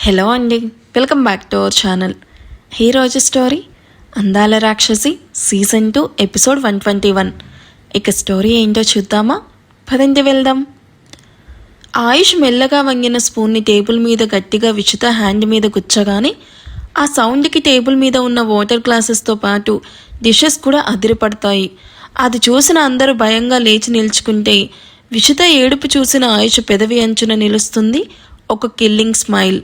Hello అండి, welcome back to our channel. ఈరోజు story అందాల రాక్షసి సీజన్ 2 ఎపిసోడ్ 121. ఇక స్టోరీ ఏంటో చూద్దామా? పదండి వెళ్దాం. ఆయుష్ మెల్లగా వంగిన స్పూన్ని టేబుల్ మీద గట్టిగా విచిత హ్యాండ్ మీద గుచ్చగానే ఆ సౌండ్కి టేబుల్ మీద ఉన్న వాటర్ గ్లాసెస్తో పాటు డిషెస్ కూడా అదిరిపడతాయి. అది చూసిన అందరూ భయంగా లేచి నిల్చుకుంటే విచిత ఏడుపు చూసిన ఆయుష్ పెదవి అంచున నిలుస్తుంది ఒక కిల్లింగ్ స్మైల్.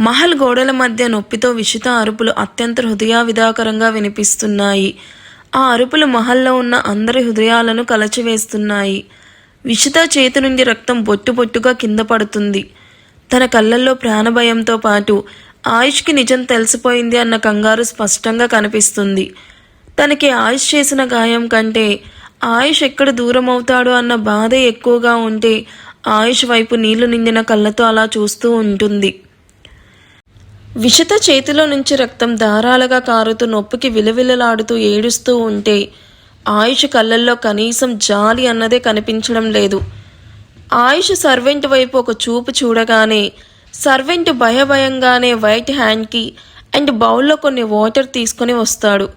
మహల్ గోడల మధ్య నొప్పితో విషిత అరుపులు అత్యంత హృదయవిదాకరంగా వినిపిస్తున్నాయి. ఆ అరుపులు మహల్లో ఉన్న అందరి హృదయాలను కలచివేస్తున్నాయి. విషిత చేతి నుండి రక్తం బొట్టు బొట్టుగా కింద పడుతుంది. తన కళ్ళల్లో ప్రాణభయంతో పాటు ఆయుష్కి నిజం తెలిసిపోయింది అన్న కంగారు స్పష్టంగా కనిపిస్తుంది. తనకి ఆయుష్ చేసిన గాయం కంటే ఆయుష్ ఎక్కడ దూరం అవుతాడో అన్న బాధ ఎక్కువగా ఉంటే ఆయుష్ వైపు నీళ్లు నిండిన కళ్ళతో అలా చూస్తూ ఉంటుంది. విషిత చేతిలో నుంచి రక్తం ధారాలుగా కారుతూ నొప్పికి విలవిలలాడుతూ ఏడుస్తూ ఉంటే ఆయుష్ కళ్ళల్లో కనీసం జాలి అన్నదే కనిపించడం లేదు. ఆయుష్ సర్వెంట్ వైపు ఒక చూపు చూడగానే సర్వెంట్ భయభయంగానే వైట్ హ్యాండ్కి అండ్ బౌల్లో కొన్ని వాటర్ తీసుకొని వస్తాడు.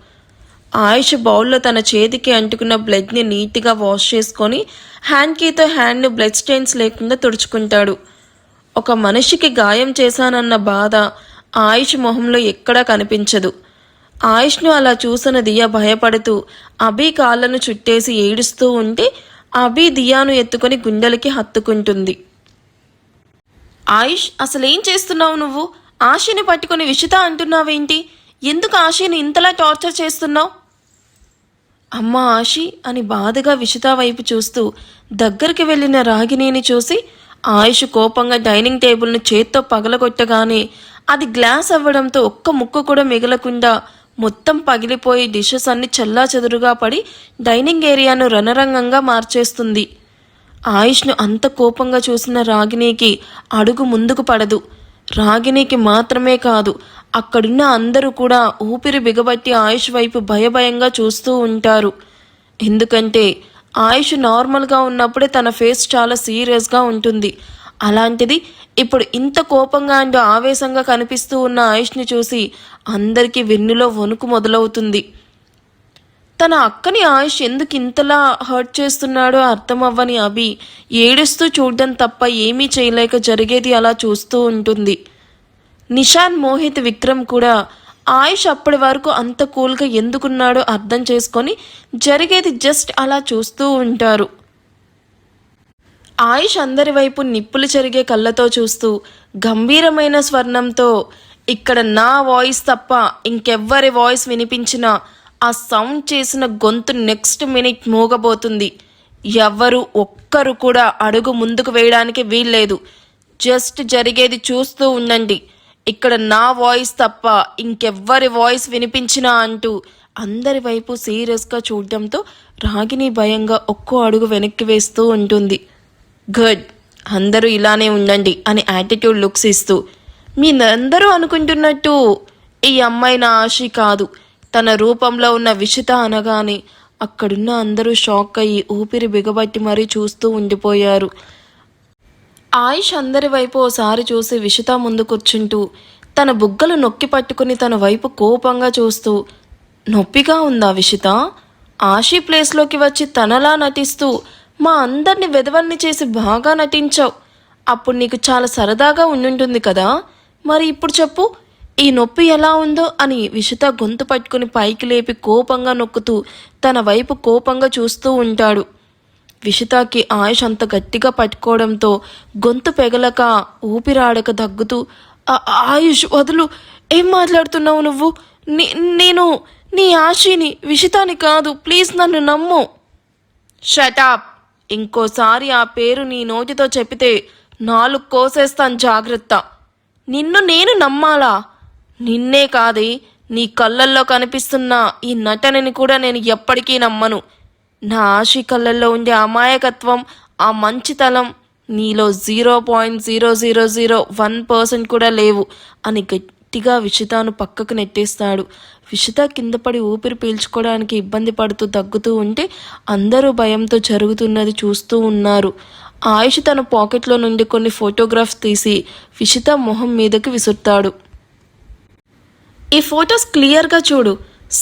ఆయుష్ బౌల్లో తన చేతికి అంటుకున్న బ్లడ్ని నీట్గా వాష్ చేసుకొని హ్యాండ్కీతో హ్యాండ్ను బ్లడ్ స్టెయిన్స్ లేకుండా తుడుచుకుంటాడు. ఒక మనిషికి గాయం చేశానన్న బాధ ఆయుష్ మొహంలో ఎక్కడా కనిపించదు. ఆయుష్ను అలా చూసిన దియా భయపడుతూ అభి కాళ్ళను చుట్టేసి ఏడుస్తూ ఉంటే అభి దియాను ఎత్తుకొని గుండెలకి హత్తుకుంటుంది. ఆయుష్, అసలేం చేస్తున్నావు నువ్వు? ఆశని పట్టుకొని విషిత అంటున్నావేంటి? ఎందుకు ఆశని ఇంతలా టార్చర్ చేస్తున్నావు? అమ్మ ఆశి అని బాధగా విషిత వైపు చూస్తూ దగ్గరికి వెళ్ళిన రాగిణిని చూసి ఆయుష్ కోపంగా డైనింగ్ టేబుల్ను చేత్తో పగలగొట్టగానే అది గ్లాస్ అవ్వడంతో ఒక్క ముక్క కూడా మిగలకుండా మొత్తం పగిలిపోయి డిషెస్ అన్ని చెల్లాచెదురుగా పడి డైనింగ్ ఏరియాను రణరంగంగా మార్చేస్తుంది. ఆయుష్ను అంత కోపంగా చూసిన రాగిణికి అడుగు ముందుకు పడదు. రాగిణికి మాత్రమే కాదు, అక్కడున్న అందరూ కూడా ఊపిరి బిగబట్టి ఆయుష్ వైపు భయభయంగా చూస్తూ ఉంటారు. ఎందుకంటే ఆయుష్ నార్మల్గా ఉన్నప్పుడే తన ఫేస్ చాలా సీరియస్గా ఉంటుంది. అలాంటిది ఇప్పుడు ఇంత కోపంగా అండ్ ఆవేశంగా కనిపిస్తూ ఉన్న ఆయుష్ని చూసి అందరికీ వెన్నులో వణుకు మొదలవుతుంది. తన అక్కని ఆయుష్ ఎందుకు ఇంతలా హర్ట్ చేస్తున్నాడో అర్థం అవ్వని అభి ఏడుస్తూ చూడడం తప్ప ఏమీ చేయలేక జరిగేది అలా చూస్తూ ఉంటుంది. నిషాన్, మోహిత్, విక్రమ్ కూడా ఆయుష్ అప్పటి వరకు అంత కూల్గా ఎందుకున్నాడో అర్థం చేసుకొని జరిగేది జస్ట్ అలా చూస్తూ ఉంటారు. ఆయుష్ అందరి వైపు నిప్పులు చెరిగే కళ్ళతో చూస్తూ గంభీరమైన స్వర్ణంతో, ఇక్కడ నా వాయిస్ తప్ప ఇంకెవ్వరి వాయిస్ వినిపించినా ఆ సౌండ్ చేసిన గొంతు నెక్స్ట్ మినిట్ మోగబోతుంది. ఎవ్వరు ఒక్కరు కూడా అడుగు ముందుకు వేయడానికి వీల్లేదు. జస్ట్ జరిగేది చూస్తూ ఉండండి. ఇక్కడ నా వాయిస్ తప్ప ఇంకెవ్వరి వాయిస్ వినిపించినా అంటూ అందరి వైపు సీరియస్గా చూడడంతో రాగిణి భయంగా ఒక్కో అడుగు వెనక్కి వేస్తూ ఉంటుంది. గుడ్, అందరూ ఇలానే ఉండండి అని యాటిట్యూడ్ లుక్స్ ఇస్తూ, మీరందరూ అనుకుంటున్నట్టు ఈ అమ్మాయి నా ఆశి కాదు, తన రూపంలో ఉన్న విషిత అనగానే అక్కడున్న అందరూ షాక్ అయ్యి ఊపిరి బిగబట్టి మరీ చూస్తూ ఉండిపోయారు. ఆయుష్ అందరి వైపు ఓసారి చూసి విషిత ముందు కూర్చుంటూ తన బుగ్గలు నొక్కి పట్టుకుని తన వైపు కోపంగా చూస్తూ, నొప్పిగా ఉందా విషిత? ఆశి ప్లేస్లోకి వచ్చి తనలా నటిస్తూ మా అందరిని వెధవల్ని చేసి బాగా నటించావు. అప్పుడు నీకు చాలా సరదాగా ఉండుంటుంది కదా, మరి ఇప్పుడు చెప్పు ఈ నొప్పి ఎలా ఉందో అని విషిత గొంతు పట్టుకుని పైకి లేపి కోపంగా నొక్కుతూ తన వైపు కోపంగా చూస్తూ ఉంటాడు. విషితకి ఆయుష్ అంత గట్టిగా పట్టుకోవడంతో గొంతు పెగలక ఊపిరాడక దగ్గుతూ, ఆయుష్ వదులు, ఏం మాట్లాడుతున్నావు నువ్వు? నేను నీ ఆశని, విషితాని కాదు, ప్లీజ్ నన్ను నమ్ము. షటాప్, ఇంకోసారి ఆ పేరు నీ నోటితో చెప్పితే 4 కోసేస్తాను, జాగ్రత్త. నిన్ను నేను నమ్మాలా? నిన్నే కాదే, నీ కళ్ళల్లో కనిపిస్తున్న ఈ నటనని కూడా నేను ఎప్పటికీ నమ్మను. నా ఆశి కళ్ళల్లో ఉండే అమాయకత్వం, ఆ మంచితనం నీలో 0.0001% కూడా లేవు అని గట్టిగా విషితాను పక్కకు నెట్టేస్తాడు. విషిత కింద పడి ఊపిరి పీల్చుకోవడానికి ఇబ్బంది పడుతూ దగ్గుతూ ఉంటే అందరూ భయంతో జరుగుతున్నది చూస్తూ ఉన్నారు. ఆయుష్ తన పాకెట్లో నుండి కొన్ని ఫోటోగ్రాఫ్స్ తీసి విషిత మొహం మీదకి విసురుతాడు. ఈ ఫొటోస్ క్లియర్గా చూడు.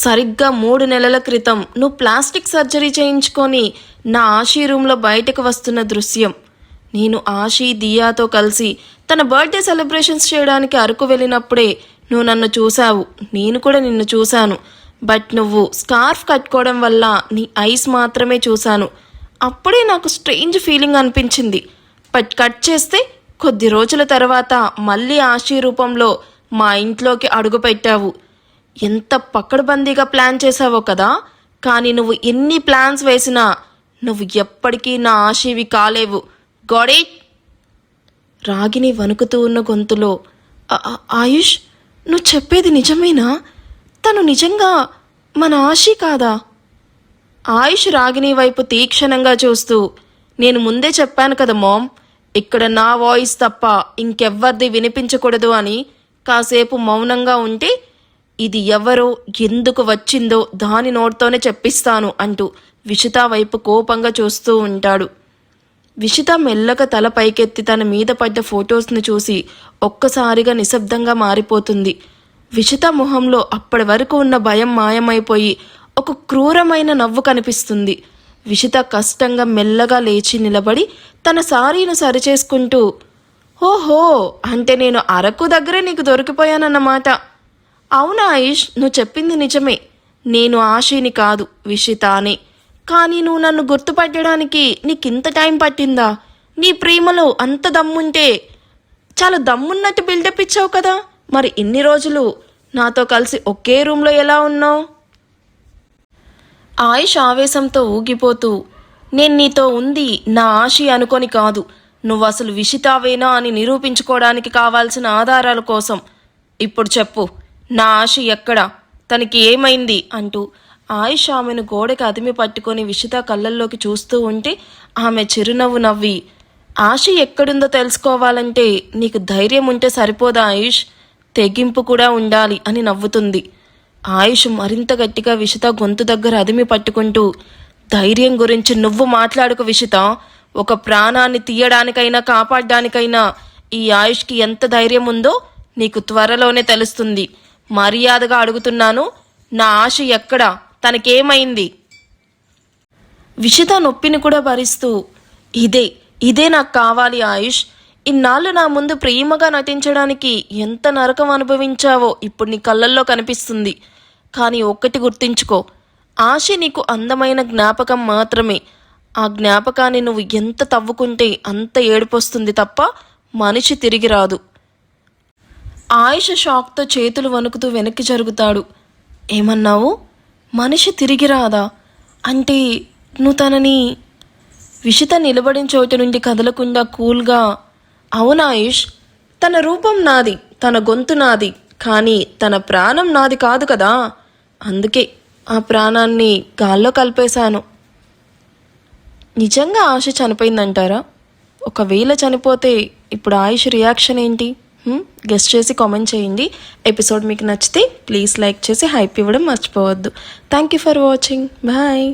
సరిగ్గా 3 నెలల క్రితం నువ్వు ప్లాస్టిక్ సర్జరీ చేయించుకొని నా ఆశీ రూమ్లో బయటకు వస్తున్న దృశ్యం. నేను ఆశీ దియాతో కలిసి తన బర్త్డే సెలబ్రేషన్స్ చేయడానికి అరకు వెళ్ళినప్పుడే నువ్వు నన్ను చూశావు. నేను కూడా నిన్ను చూశాను. బట్ నువ్వు స్కార్ఫ్ కట్టుకోవడం వల్ల నీ ఐస్ మాత్రమే చూశాను. అప్పుడే నాకు స్ట్రేంజ్ ఫీలింగ్ అనిపించింది. బట్ కట్ చేస్తే కొద్ది రోజుల తర్వాత మళ్ళీ ఆశీ రూపంలో మా ఇంట్లోకి అడుగుపెట్టావు. ఎంత పకడ్బందీగా ప్లాన్ చేసావో కదా. కానీ నువ్వు ఎన్ని ప్లాన్స్ వేసినా నువ్వు ఎప్పటికీ నా ఆశీవి కాలేవు. Got it? రాగిని వణుకుతూ ఉన్న గొంతులో, ఆయుష్, నువ్వు చెప్పేది నిజమేనా? తను నిజంగా మన ఆశీ కాదా? ఆయుష్ రాగిని వైపు తీక్షణంగా చూస్తూ, నేను ముందే చెప్పాను కదా మామ్, ఇక్కడ నా వాయిస్ తప్ప ఇంకెవ్వరిది వినిపించకూడదు అని. కాసేపు మౌనంగా ఉంటే ఇది ఎవరో ఎందుకు వచ్చిందో దాని నోటితోనే చెప్పిస్తాను అంటూ విషిత వైపు కోపంగా చూస్తూ ఉంటాడు. విషిత మెల్లగా తల పైకెత్తి తన మీద పడ్డ ఫొటోస్ని చూసి ఒక్కసారిగా నిశ్శబ్దంగా మారిపోతుంది. విషిత మొహంలో అప్పటి వరకు ఉన్న భయం మాయమైపోయి ఒక క్రూరమైన నవ్వు కనిపిస్తుంది. విషిత కష్టంగా మెల్లగా లేచి నిలబడి తన సారీను సరిచేసుకుంటూ, ఓహో, అంటే నేను అరకు దగ్గరే నీకు దొరికిపోయానన్నమాట. అవునా ఆయుష్, నువ్వు చెప్పింది నిజమే. నేను ఆశీని కాదు, విషితానే. కానీ నువ్వు నన్ను గుర్తుపట్టడానికి నీకింత టైం పట్టిందా? నీ ప్రేమలో అంత దమ్ముంటే చాలా దమ్మున్నట్టు బిల్డప్ ఇచ్చావు కదా. మరి ఇన్ని రోజులు నాతో కలిసి ఒకే రూమ్లో ఎలా ఉన్నావు? ఆయుష్ ఆవేశంతో ఊగిపోతూ, నేను నీతో ఉంది నా ఆశి అనుకొని కాదు, నువ్వు అసలు విషితావేనా అని నిరూపించుకోవడానికి కావాల్సిన ఆధారాల కోసం. ఇప్పుడు చెప్పు, నా ఆశి ఎక్కడా? తనకి ఏమైంది? అంటూ ఆయుష్ ఆమెను గోడకి అదిమి పట్టుకొని విషిత కళ్ళల్లోకి చూస్తూ ఉంటే ఆమె చిరునవ్వు నవ్వి, ఆశి ఎక్కడుందో తెలుసుకోవాలంటే నీకు ధైర్యం ఉంటే సరిపోదా ఆయుష్, తెగింపు కూడా ఉండాలి అని నవ్వుతుంది. ఆయుష్ మరింత గట్టిగా విషిత గొంతు దగ్గర అదిమి పట్టుకుంటూ, ధైర్యం గురించి నువ్వు మాట్లాడుకు విషిత. ఒక ప్రాణాన్ని తీయడానికైనా కాపాడడానికైనా ఈ ఆయుష్కి ఎంత ధైర్యం ఉందో నీకు త్వరలోనే తెలుస్తుంది. మర్యాదగా అడుగుతున్నాను, నా ఆశ ఎక్కడా? తనకేమైంది? విషిత నొప్పిని కూడా భరిస్తూ, ఇదే నాకు కావాలి ఆయుష్. ఇన్నాళ్ళు నా ముందు ప్రేమగా నటించడానికి ఎంత నరకం అనుభవించావో ఇప్పుడు నీ కళ్ళల్లో కనిపిస్తుంది. కానీ ఒక్కటి గుర్తుంచుకో, ఆశ నీకు అందమైన జ్ఞాపకం మాత్రమే. ఆ జ్ఞాపకాన్ని నువ్వు ఎంత తవ్వుకుంటే అంత ఏడుపొస్తుంది తప్ప మనిషి తిరిగి రాదు. ఆయుష్ షాక్తో చేతులు వణుకుతూ వెనక్కి జరుగుతాడు. ఏమన్నావు? మనిషి తిరిగి రాదా? అంటే నువ్వు తనని? విషిత నిలబడిన చోటు నుండి కదలకుండా కూల్గా, అవునా ఆయుష్, తన రూపం నాది, తన గొంతు నాది, కానీ తన ప్రాణం నాది కాదు కదా. అందుకే ఆ ప్రాణాన్ని గాల్లో కలిపేశాను. నిజంగా ఆశ చనిపోయిందంటారా? ఒకవేళ చనిపోతే ఇప్పుడు ఆయుష్ రియాక్షన్ ఏంటి? గెస్ చేసి కామెంట్ చేయండి. ఎపిసోడ్ మీకు నచ్చితే ప్లీజ్ లైక్ చేసి హైప్ ఇవ్వడం మర్చిపోవద్దు. Thank you for watching. Bye.